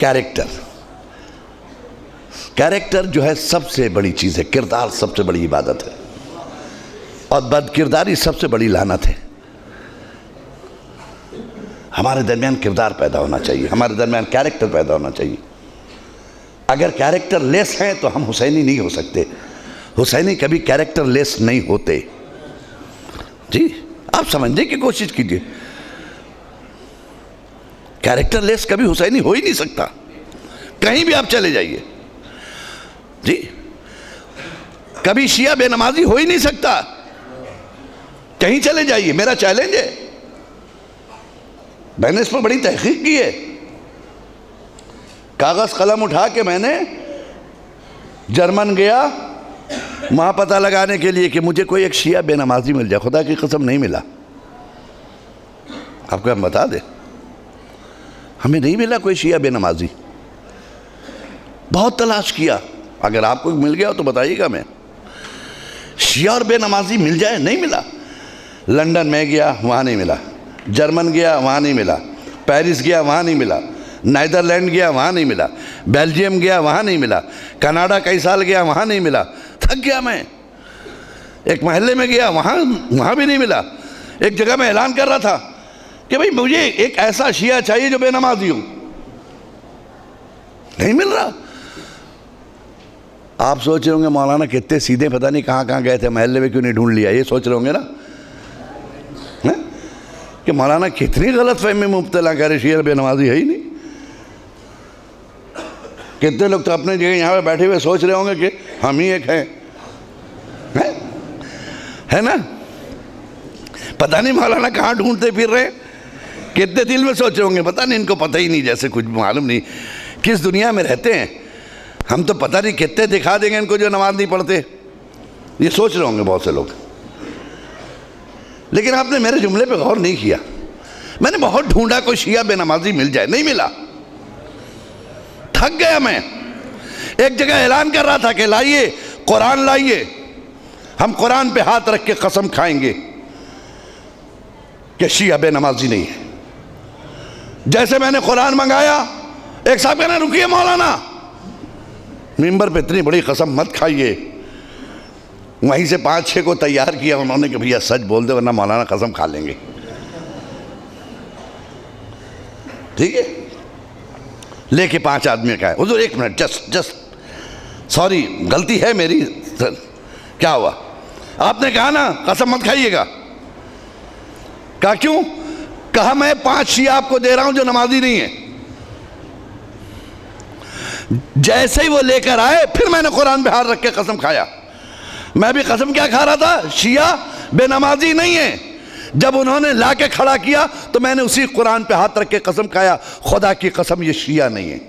Character, character जो है सबसे बड़ी चीज़ है। किरदार सबसे बड़ी इबादत है और बदकिरदारी सबसे बड़ी लानत है। हमारे दरमियान किरदार पैदा होना चाहिए, हमारे दरमियान कैरेक्टर पैदा होना चाहिए। अगर कैरेक्टर लेस हैं तो हम हुसैनी नहीं हो सकते। हुसैनी कभी कैरेक्टर लेस नहीं होते। जी, आप समझने की कोशिश कीजिए, कैरेक्टर लेस कभी हुसैनी हो ही नहीं सकता। कहीं भी आप चले जाइए जी, कभी शिया बेनमाजी हो ही नहीं सकता। कहीं चले जाइए, मेरा चैलेंज है। मैंने इस पर बड़ी तहकीक की है। कागज कलम उठा के मैंने जर्मन गया वहां पता लगाने के लिए कि मुझे कोई एक शिया बेनमाजी मिल जाए। खुदा की कसम नहीं मिला। आपको हम बता दें, हमें नहीं मिला कोई शिया बेनमाजी। बहुत तलाश किया, अगर आपको मिल गया हो तो बताइएगा। मैं शिया और बेनमाजी मिल जाए, नहीं मिला। लंदन में गया, वहाँ नहीं मिला। जर्मन गया, वहाँ नहीं मिला। पेरिस गया, वहाँ नहीं मिला। नीदरलैंड गया, वहाँ नहीं मिला। बेल्जियम गया, वहाँ नहीं मिला। कनाडा कई साल गया, वहाँ नहीं मिला। थक गया मैं। एक महल्ले में गया, वहाँ भी नहीं मिला। एक जगह मैं ऐलान कर रहा था कि भाई मुझे एक ऐसा शिया चाहिए जो बेनमाजी हो, नहीं मिल रहा। आप सोच रहे होंगे मौलाना कितने सीधे, पता नहीं कहाँ कहाँ गए थे, महल्ले में क्यों नहीं ढूंढ लिया। ये सोच रहे होंगे ना कि मौलाना कितनी गलत फहमी में मुब्तला करे, शिया बेनमाजी है ही नहीं। कितने लोग तो अपने जगह यहाँ पे बैठे हुए सोच रहे होंगे कि हम ही एक हैं, है ना। पता नहीं मौलाना कहाँ ढूंढते फिर रहे। कितने दिल में सोच रहे होंगे, पता नहीं इनको पता ही नहीं, जैसे कुछ मालूम नहीं किस दुनिया में रहते हैं। हम तो पता नहीं कितने दिखा देंगे इनको जो नमाज नहीं पढ़ते, ये सोच रहे होंगे बहुत से लोग। लेकिन आपने मेरे जुमले पे गौर नहीं किया। मैंने बहुत ढूंढा कोई शिया बेनमाजी मिल जाए, नहीं मिला। थक गया मैं। एक जगह ऐलान कर रहा था कि लाइए कुरान लाइए, हम कुरान पे हाथ रख के कसम खाएंगे कि शिया बेनमाजी नहीं है। जैसे मैंने कुरान मंगाया, एक साहब कहना रुकिए मौलाना, मिंबर पे इतनी बड़ी कसम मत खाइए। वहीं से 5-6 को तैयार किया उन्होंने कि भैया सच बोल दे वरना मौलाना कसम खा लेंगे। ठीक है, लेके 5 आदमी का है। हुजूर एक मिनट, जस्ट सॉरी, गलती है मेरी। क्या हुआ? आपने कहा ना कसम मत खाइएगा। कहा क्यों? कहा मैं 5 शिया आपको दे रहा हूं जो नमाजी नहीं है। जैसे ही वो लेकर आए, फिर मैंने कुरान पे हाथ रख के कसम खाया। मैं भी कसम क्या खा रहा था? शिया बेनमाजी नहीं है। जब उन्होंने ला के खड़ा किया तो मैंने उसी कुरान पे हाथ रख के कसम खाया, खुदा की कसम ये शिया नहीं है।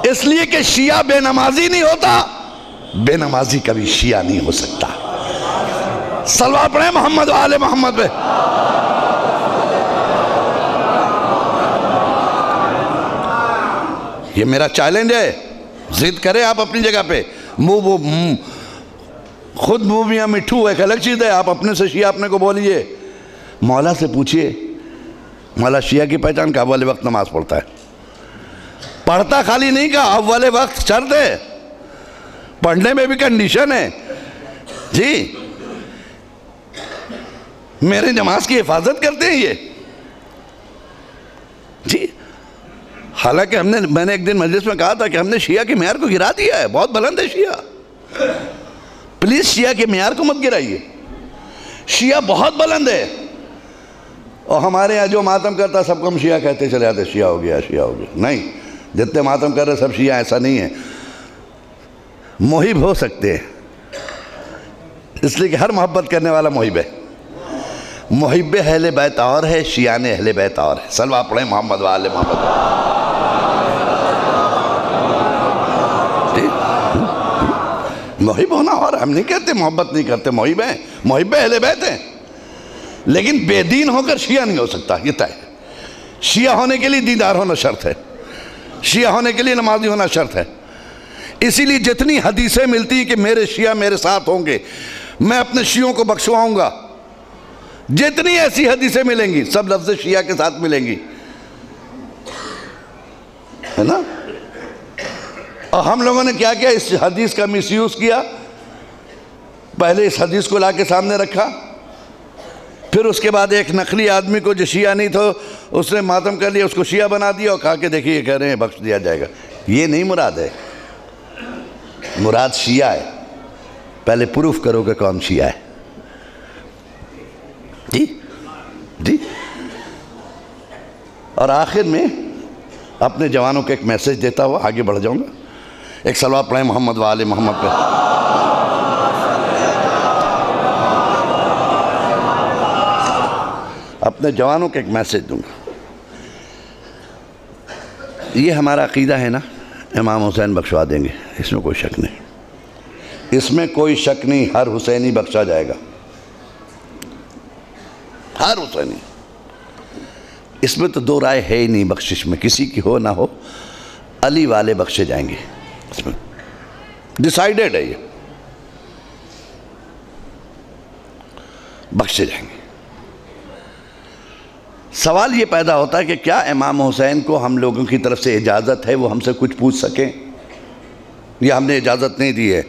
इसलिए कि शिया बेनमाजी नहीं होता, बेनमाजी कभी शिया नहीं हो सकता। सलवा पढ़े मोहम्मद वाले मोहम्मद पे। ये मेरा चैलेंज है। जिद करें आप अपनी जगह पे। खुद मुंह मियां मिठू एक अलग चीज़ है। आप अपने से शिया अपने को बोलिए। मौला से पूछिए, मौला शिया की पहचान का अव्वल वक्त नमाज पढ़ता है। पढ़ता खाली नहीं का, अव्वल वक्त शर्त है, पढ़ने में भी कंडीशन है जी। मेरे नमाज की हिफाजत करते हैं ये जी। हालांकि मैंने एक दिन मजलिस में कहा था कि हमने शिया के मेयार को गिरा दिया है। बहुत बुलंद है शिया। प्लीज शिया के मेयार को मत गिराइए। शिया बहुत बुलंद है। और हमारे यहाँ जो मातम करता सबको हम शिया कहते चले जाते, शिया हो गया, शिया हो गया। नहीं, जितने मातम कर रहे सब शिया, ऐसा नहीं है। मोहिब हो सकते हैं, इसलिए कि हर मोहब्बत करने वाला मोहिब है। मोहिब अहले बैत और है, शियाने अहले बैत और है। सलवा पढ़े मोहम्मद वाले मोहम्मद। मोहिब होना, और हम नहीं कहते मोहब्बत नहीं करते, मोहिब है, मोहिब अहले बैत है। लेकिन बेदीन होकर शिया नहीं हो सकता, ये तय है। शिया होने के लिए दीदार होना शर्त है, शिया होने के लिए नमाजी होना शर्त है। इसीलिए जितनी हदीसें मिलती हैं कि मेरे शिया मेरे साथ होंगे, मैं अपने शियों को बख्शवाऊंगा, जितनी ऐसी हदीसें मिलेंगी सब लफ्ज़ शिया के साथ मिलेंगी। है ना। और हम लोगों ने क्या किया, इस हदीस का मिसयूज़ किया। पहले इस हदीस को लाके सामने रखा, फिर उसके बाद एक नकली आदमी को जो शिया नहीं था उसने मातम कर लिया, उसको शिया बना दिया और कहा कि देखिए कह रहे हैं बख्श दिया जाएगा। ये नहीं मुराद है, मुराद शिया है। पहले प्रूफ करो कि कौन शिया है। जी जी। और आखिर में अपने जवानों को एक मैसेज देता हुआ आगे बढ़ जाऊंगा। एक सलवात पढ़ें मोहम्मद वाले मोहम्मद पे। अपने जवानों को एक मैसेज दूंगा। ये हमारा अकीदा है ना, इमाम हुसैन बख्शवा देंगे, इसमें कोई शक नहीं, इसमें कोई शक नहीं। हर हुसैनी बख्शा जाएगा, हर हुसैनी। इसमें तो दो राय है ही नहीं, बख्शिश में किसी की हो ना हो, अली वाले बख्शे जाएंगे, इसमें डिसाइडेड है, ये बख्शे जाएंगे। सवाल ये पैदा होता है कि क्या इमाम हुसैन को हम लोगों की तरफ से इजाज़त है वो हमसे कुछ पूछ सकें, या हमने इजाज़त नहीं दी है।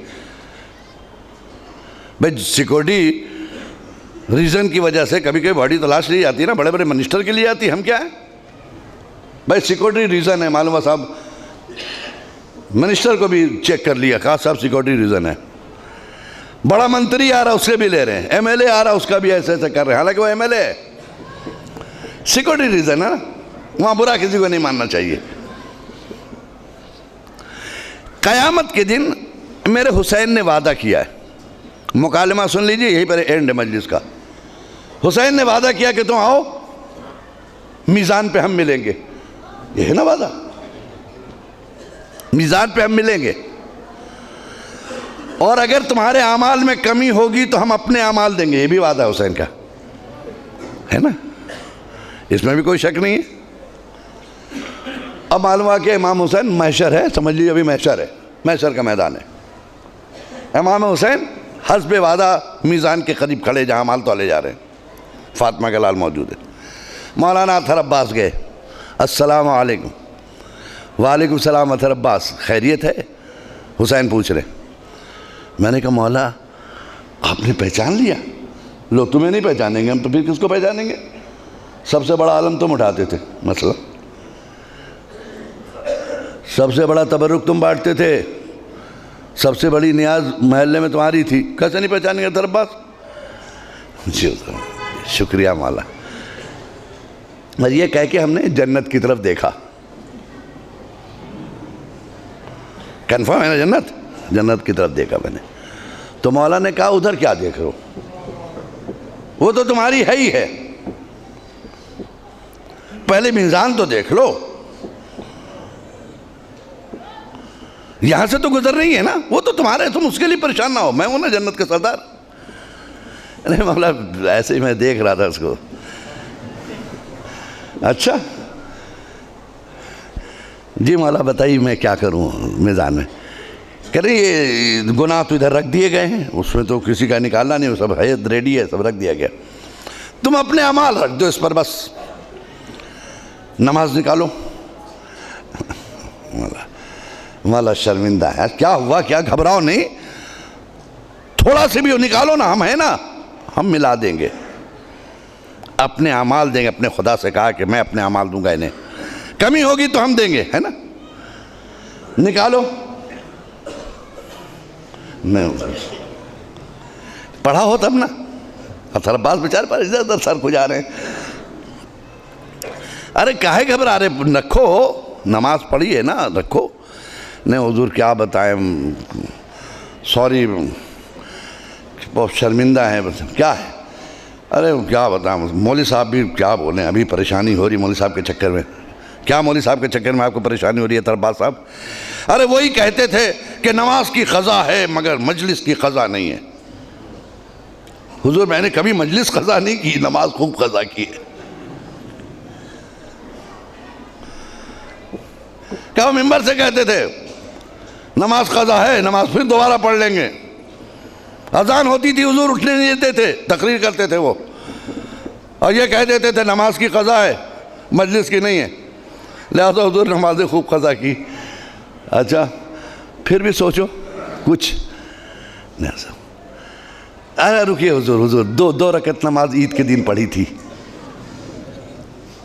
भाई सिक्योरिटी रीज़न की वजह से कभी कभी बॉडी तलाश ली जाती है ना, बड़े बड़े मिनिस्टर के लिए आती है, हम क्या है भाई सिक्योरिटी रीज़न है, मालूम है साहब, मिनिस्टर को भी चेक कर लिया, कहा साहब सिक्योरिटी रीज़न है। बड़ा मंत्री आ रहा उससे भी ले रहे हैं, एमएलए आ रहा उसका भी ऐसे ऐसे कर रहे हैं, हालांकि वो एमएलए है, सिक्योरिटी रीज़न है ना, वहाँ बुरा किसी को नहीं मानना चाहिए। क़यामत के दिन मेरे हुसैन ने वादा किया है, मुकालमा सुन लीजिए, यहीं पर एंड है मजलिस का। हुसैन ने वादा किया कि तुम आओ मीज़ान पे हम मिलेंगे, ये है ना वादा, मीज़ान पे हम मिलेंगे, और अगर तुम्हारे आमाल में कमी होगी तो हम अपने आमाल देंगे, ये भी वादा है हुसैन का, है ना, इसमें भी कोई शक नहीं है। अब मालूम हुआ कि इमाम हुसैन महशर है, समझ लीजिए अभी महशर है, महशर का मैदान है। इमाम हुसैन हस्बे वादा मीज़ान के करीब खड़े जहाँ माल तोले जा रहे हैं, फातिमा का लाल मौजूद है। मौलाना अतहर अब्बास गए, अस्सलाम वालेकुम। वालेकुम सलाम अतहर अब्बास, खैरियत है? हुसैन पूछ रहे। मैंने कहा मौला आपने पहचान लिया? लो तुम्हें नहीं पहचानेंगे हम तो फिर किसको पहचानेंगे, सबसे बड़ा आलम तुम उठाते थे, मसला सबसे बड़ा तबरुक तुम बांटते थे, सबसे बड़ी नियाज महल्ले में तुम्हारी थी, कैसे नहीं पहचानेंगे अतहर अब्बास? जी शुक्रिया मौला। और ये कह के हमने जन्नत की तरफ देखा, कन्फर्म है ना, जन्नत, जन्नत की तरफ देखा मैंने। तो मौला ने कहा उधर क्या देख रहे हो, वो तो तुम्हारी है ही है, पहले मीज़ान तो देख लो, यहां से तो गुजर रही है ना, वो तो तुम्हारे, तुम उसके लिए परेशान ना हो, मैं हूं ना जन्नत का सरदार। अरे मौला ऐसे ही मैं देख रहा था उसको। अच्छा जी मौला बताइए मैं क्या करूं मीज़ान में? कह रहे ये गुनाह तो इधर रख दिए गए हैं, उसमें तो किसी का निकालना नहीं, वो सब है रेडी है, सब रख दिया गया, तुम अपने अमाल रख दो इस पर, बस नमाज निकालो। मौला शर्मिंदा है, क्या हुआ, क्या घबराओ नहीं, थोड़ा से भी वो निकालो ना, हम है ना, हम मिला देंगे, अपने अमाल देंगे। अपने खुदा से कहा कि मैं अपने अमाल दूंगा, इन्हें कमी होगी तो हम देंगे, है ना, निकालो। नहीं पढ़ा हो तब ना, अतहर अब्बास बेचारे पर इधर उधर सर खुजा रहे हैं। अरे काहे घबरा रहे, रखो, नमाज पढ़ी है ना, रखो। नहीं हुजूर क्या बताएं, सॉरी बहुत शर्मिंदा है, बस क्या है? अरे क्या बताएं, मौली साहब भी क्या बोलें, अभी परेशानी हो रही मौली साहब के चक्कर में। क्या मौली साहब के चक्कर में आपको परेशानी हो रही है अतहर अब्बास साहब? अरे वही कहते थे कि नमाज की क़ज़ा है मगर मजलिस की क़ज़ा नहीं है। हुजूर मैंने कभी मजलिस क़ज़ा नहीं की, नमाज खूब क़ज़ा की है। क्या वो मिंबर से कहते थे नमाज क़ज़ा है, नमाज फिर दोबारा पढ़ लेंगे। अजान होती थी हुजूर उठने नहीं देते थे, तकरीर करते थे वो, और ये कह देते थे नमाज की क़ज़ा है मजलिस की नहीं है। लिहाजा हुजूर नमाज़ें खूब क़ज़ा की। अच्छा फिर भी सोचो कुछ नहीं। अरे रुकिए हुजूर, हुजूर दो रकत नमाज ईद के दिन पढ़ी थी।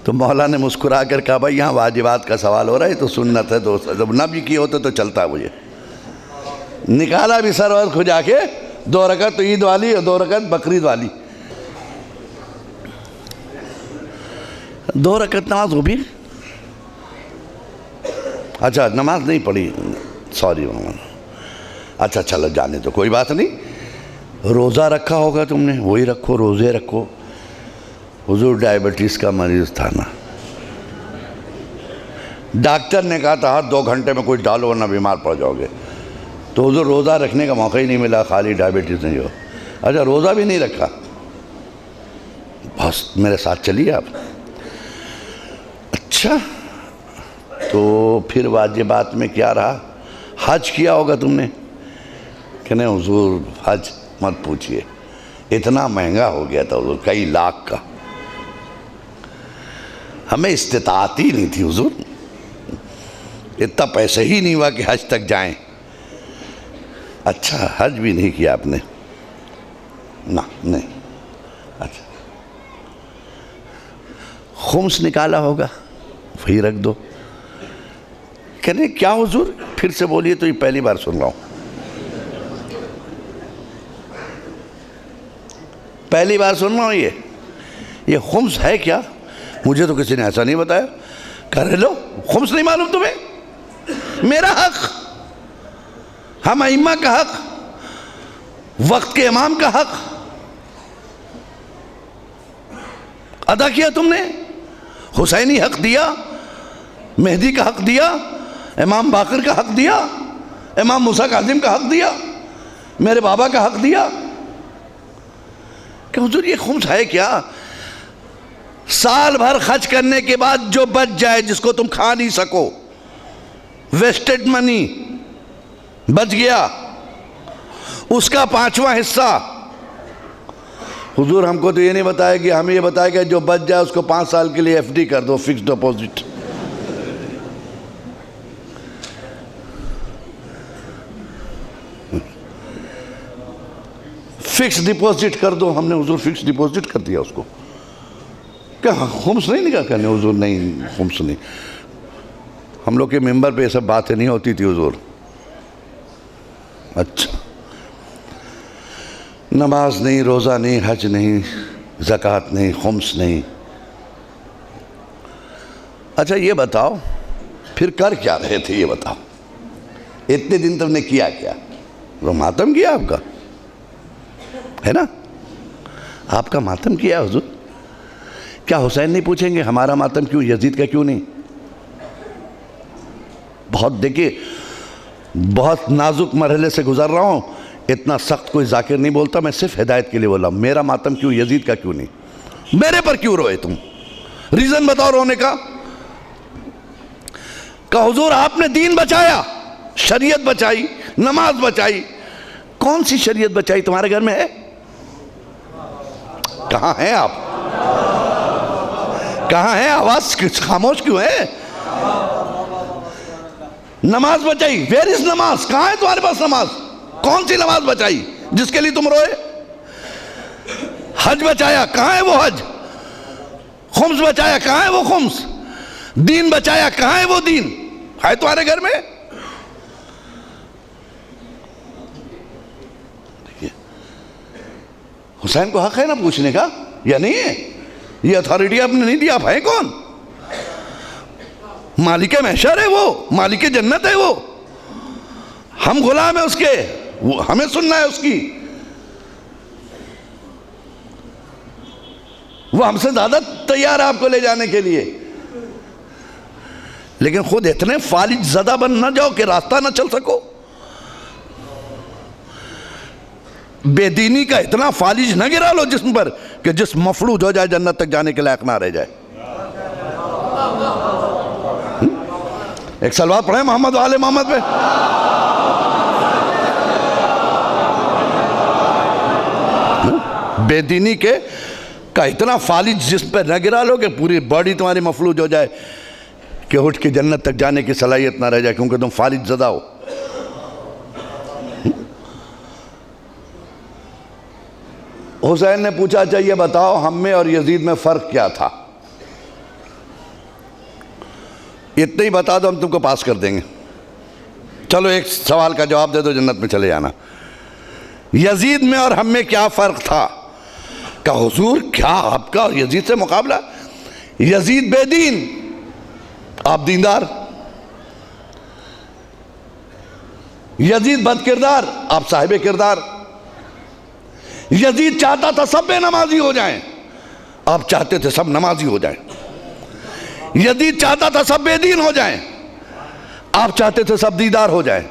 तो मौला ने मुस्कुरा कर कहा भाई यहाँ वाजिबात का सवाल हो रहा है, तो सुन्नत है, तो जब ना भी किए होते तो चलता। मुझे निकाला भी सरवर खुजा के, 2 रकत तो ईद वाली और 2 रकत बकरीद वाली। 2 रकत नमाज वो भी, अच्छा नमाज नहीं पढ़ी, सॉरी मामा। अच्छा चलो जाने तो कोई बात नहीं। रोज़ा रखा होगा तुमने, वही रखो, रोज़े रखो। हुजूर डायबिटीज़ का मरीज़ था ना, डॉक्टर ने कहा था हर 2 घंटे में कुछ डालो वरना बीमार पड़ जाओगे। तो हुजूर रोज़ा रखने का मौका ही नहीं मिला, खाली डायबिटीज़ नहीं हो। अच्छा रोज़ा भी नहीं रखा, बस मेरे साथ चलिए आप। अच्छा तो फिर वाजिबात में क्या रहा? हज किया होगा तुमने कि नहीं? हुजूर हज मत पूछिए, इतना महंगा हो गया था हुजूर, कई लाख का। हमें इस्तिताअत ही नहीं थी हुजूर, इतना पैसे ही नहीं हुआ कि हज तक जाएं। अच्छा हज भी नहीं किया आपने ना? नहीं। अच्छा खुम्स निकाला होगा, वही रख दो। कह रहे क्या हुजूर? फिर से बोलिए, तो ये पहली बार सुन रहा हूँ, पहली बार सुन रहा हूँ। ये खुम्स है क्या? मुझे तो किसी ने ऐसा नहीं बताया। कह रहे लो खुम्स नहीं मालूम तुम्हें? मेरा हक, हम अइम्मा का हक, वक्त के इमाम का हक अदा किया तुमने। हुसैनी हक दिया, मेहदी का हक दिया, इमाम बाकर का हक दिया, इमाम मूसा काजिम का हक दिया, मेरे बाबा का हक दिया। कि हुजूर ये खुम्स है क्या? साल भर खर्च करने के बाद जो बच जाए, जिसको तुम खा नहीं सको, वेस्टेड मनी बच गया, उसका 5वां हिस्सा। हुजूर हमको तो ये नहीं बताया कि हमें ये बताया कि जो बच जाए उसको 5 साल के लिए एफडी कर दो, फिक्स डिपॉजिट। फिक्स डिपॉजिट कर दो। हमने हुजूर फिक्स डिपॉजिट कर दिया उसको। क्या खुम्स नहीं निकाल करने? हुजूर नहीं, खुम्स नहीं। हम लोग के मेंबर पे ये सब बातें नहीं होती थी हुजूर। अच्छा नमाज नहीं, रोज़ा नहीं, हज नहीं, ज़कात नहीं, खुम्स नहीं। अच्छा ये बताओ फिर कर क्या रहे थे? ये बताओ, इतने दिन तुमने किया क्या? वो मातम किया आपका, है ना? आपका मातम किया हुजूर। क्या हुसैन नहीं पूछेंगे हमारा मातम क्यों, यजीद का क्यों नहीं? बहुत देखिए, बहुत नाजुक मरहले से गुजर रहा हूँ, इतना सख्त कोई जाकिर नहीं बोलता, मैं सिर्फ हिदायत के लिए बोला। मेरा मातम क्यों, यजीद का क्यों नहीं? मेरे पर क्यों रोए तुम? रीजन बताओ रोने का। हुजूर आपने दीन बचाया, शरीयत बचाई, नमाज बचाई। कौन सी शरीयत बचाई तुम्हारे घर में है? कहां हैं आप? कहां है? आवाज खामोश क्यों है? नमाज बचाई, वेयर इज नमाज? कहां है तुम्हारे पास नमाज? कौन सी नमाज बचाई जिसके लिए तुम रोए? हज बचाया, कहां है वो हज? खुम्स बचाया, कहां है वो खुम्स? दीन बचाया, कहां है वो दीन? है तुम्हारे घर में? देखिए, हुसैन को हक है ना पूछने का, या नहीं है? ये अथॉरिटी आपने नहीं दी। आप हैं कौन? मालिक महशर है वो, मालिक जन्नत है वो, हम गुलाम है उसके, वो हमें सुनना है उसकी। वो हमसे ज्यादा तैयार है आपको ले जाने के लिए, लेकिन खुद इतने फालिज ज़दा बन ना जाओ कि रास्ता ना चल सको। बेदीनी का इतना फालिज न गिरा लो जिस्म पर कि जिस्म मफलूज हो जाए, जन्नत तक जाने के लायक ना रह जाए। एक सलवात पढ़े मोहम्मद वाले मोहम्मद पे। बेदीनी के का इतना फालिज जिस्म पे न गिरा लो कि पूरी बॉडी तुम्हारी मफलूज हो जाए कि उठ के जन्नत तक जाने की सलाहियत ना रह जाए, क्योंकि तुम फालिज ज़दा हो। हुसैन ने पूछा, अच्छा ये बताओ हम में और यजीद में फ़र्क क्या था? इतना ही बता दो, हम तुमको पास कर देंगे। चलो एक सवाल का जवाब दे दो, जन्नत में चले जाना। यजीद में और हम में क्या फ़र्क था? का हुजूर क्या आपका और यजीद से मुकाबला? यजीद बेदीन, आप दीनदार। यजीद बदकिरदार, आप साहिब किरदार। यजीद चाहता था सब बेनमाजी हो जाएं, आप चाहते थे सब नमाजी हो जाएं। यजीद चाहता था सब बेदीन हो जाएं, आप चाहते थे सब दीदार हो जाएं।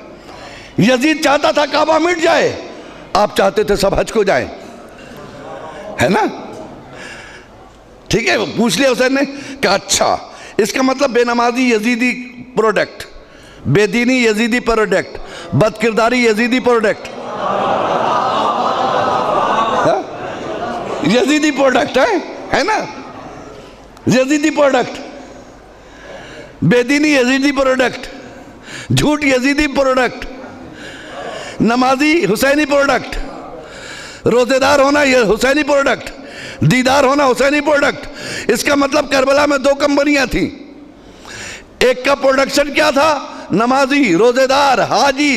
यजीद चाहता था काबा मिट जाए, आप चाहते थे सब हज को जाएं। है ना? ठीक है, पूछ लिया हुसैन ने कि अच्छा इसका मतलब बेनमाजी यजीदी प्रोडक्ट, बेदीनी यजीदी प्रोडक्ट, बदकिरदारी यजीदी प्रोडक्ट, यजीदी प्रोडक्ट है ना? यजीदी प्रोडक्ट, बेदीनी यजीदी प्रोडक्ट, झूठ यजीदी प्रोडक्ट, नमाजी हुसैनी प्रोडक्ट, रोजेदार होना ये हुसैनी प्रोडक्ट, दीदार होना हुसैनी प्रोडक्ट। इसका मतलब करबला में दो कंपनियां थी, एक का प्रोडक्शन क्या था? नमाजी, रोजेदार, हाजी,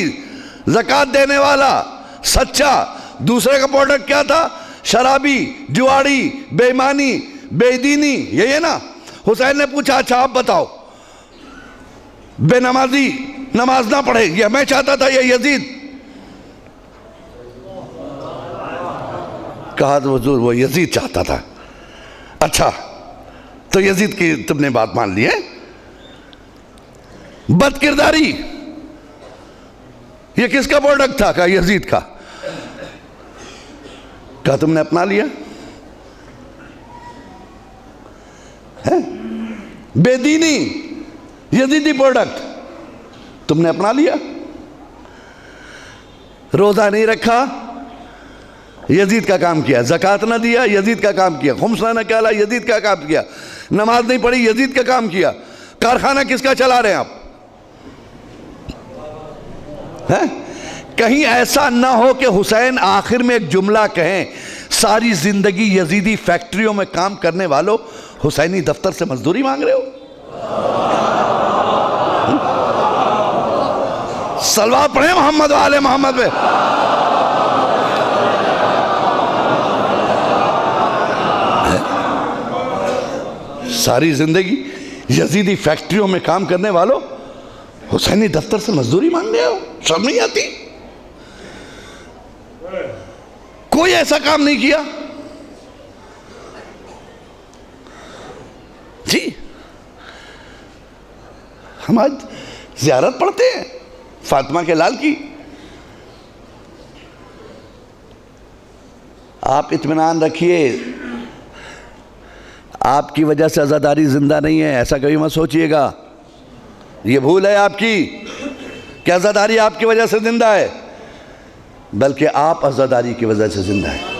ज़कात देने वाला, सच्चा। दूसरे का प्रोडक्ट क्या था? शराबी, जुआड़ी, बेईमानी, बेदीनी। यही है ना? हुसैन ने पूछा, अच्छा आप बताओ, बेनमाजी नमाज ना पढ़े, यह मैं चाहता था या यजीद? कहा तो हुजूर वो यजीद चाहता था। अच्छा तो यजीद की तुमने बात मान ली है। बदकिरदारी ये किसका प्रोडक्ट था? का यजीद का। क्या तुमने अपना लिया है? बेदीनी यजीदी प्रोडक्ट तुमने अपना लिया। रोजा नहीं रखा, यजीद का काम किया। ज़कात ना दिया, यजीद का काम किया। खुम्स ना निकाला, यजीद का काम किया। नमाज नहीं पढ़ी, यजीद का काम किया। कारखाना किसका चला रहे हैं आप? हैं? कहीं ऐसा ना हो कि हुसैन आखिर में एक जुमला कहें, सारी जिंदगी यजीदी फैक्ट्रियों में काम करने वालों हुसैनी दफ्तर से मजदूरी मांग रहे हो। सलवात पढ़े मोहम्मद वाले मोहम्मद पे। सारी जिंदगी यजीदी फैक्ट्रियों में काम करने वालों हुसैनी दफ्तर से मजदूरी मांग रहे हो। शर्म नहीं आती? कोई ऐसा काम नहीं किया जी। हम आज ज़ियारत पढ़ते हैं फातिमा के लाल की। आप इत्मीनान रखिए, आपकी वजह से आज़ादारी जिंदा नहीं है, ऐसा कभी मत सोचिएगा। ये भूल है आपकी कि आज़ादारी आपकी वजह से जिंदा है, बल्कि आप आज़ादारी की वजह से जिंदा है।